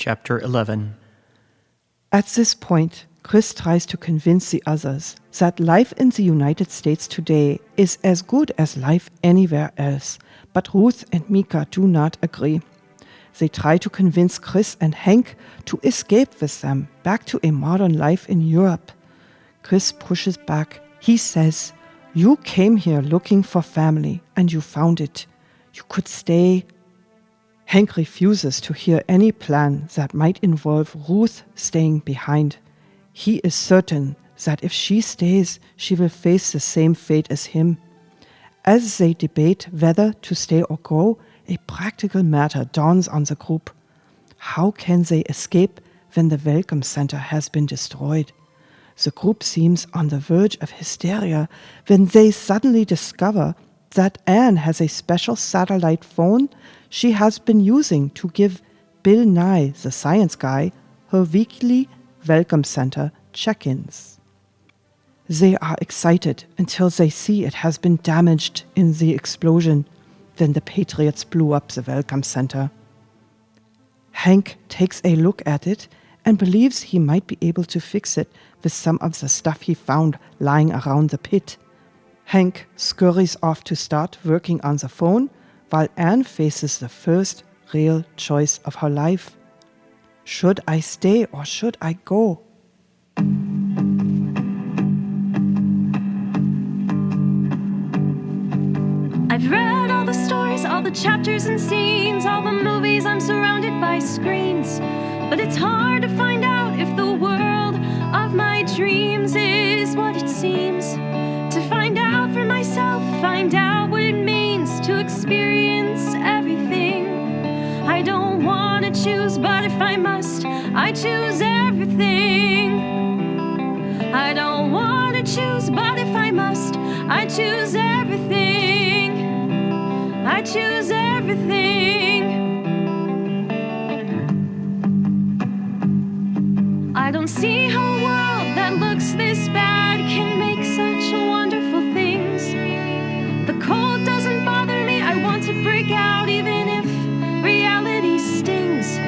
Chapter 11. At this point, Chris tries to convince the others that life in the United States today is as good as life anywhere else, but Ruth and Mika do not agree. They try to convince Chris and Hank to escape with them back to a modern life in Europe. Chris pushes back. He says, "You came here looking for family and you found it. You could stay." Hank refuses to hear any plan that might involve Ruth staying behind. He is certain that if she stays, she will face the same fate as him. As they debate whether to stay or go, a practical matter dawns on the group. How can they escape when the welcome center has been destroyed? The group seems on the verge of hysteria when they suddenly discover that Anne has a special satellite phone she has been using to give Bill Nye, the science guy, her weekly welcome center check-ins. They are excited until they see it has been damaged in the explosion when the Patriots blew up the welcome center. Hank takes a look at it and believes he might be able to fix it with some of the stuff he found lying around the pit. Hank scurries off to start working on the phone while Anne faces the first real choice of her life. Should I stay or should I go? I've read all the stories, all the chapters and scenes, all the movies, I'm surrounded by screens. But it's hard to find out if the world of my dreams is what it seems. To find out for myself, find out what it means to experience everything. I don't want to choose, but if I must, I choose everything. I don't want to choose, but if I must, I choose everything. I choose everything. I don't see how a world that looks this bad can make such wonderful things. The cold doesn't bother me, I want to break out even if reality stings.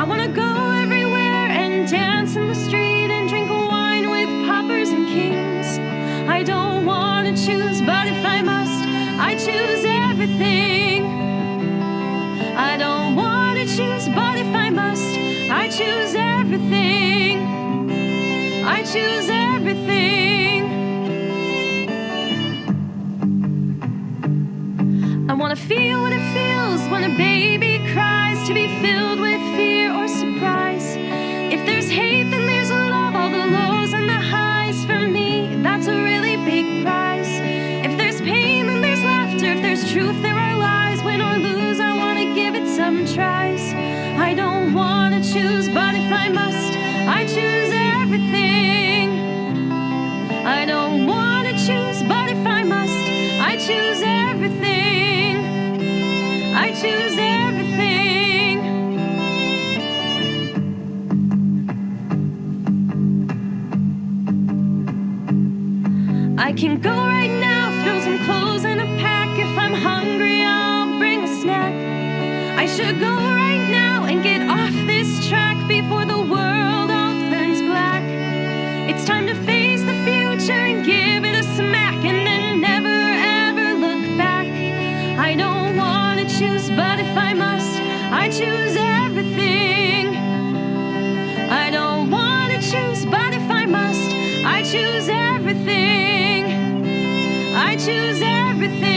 I want to go everywhere and dance in the street and drink wine with paupers and kings. I don't want to choose, but if I must, I choose everything. I don't want to choose, but if I must, I choose everything. I choose everything. I want to feel what it feels when a baby cries, to be filled with fear or surprise. If there's hate, then there's love, all the lows and the highs. For me, that's a really big prize. If there's pain, then there's laughter. If there's truth, there are lies. Win or lose, I want to give it some tries. I don't want to choose, but if I must, I choose everything. I don't want to choose, but if I must, I choose everything. I choose everything. I can go right now, throw some clothes in a pack. If I'm hungry, I'll bring a snack. I should go right now and get off this track before the world all turns black. It's time to face the future and give it a smack and then never ever look back. I don't want to choose, but if I must, I choose everything. I don't want to choose, but if I must, I choose everything. I choose everything.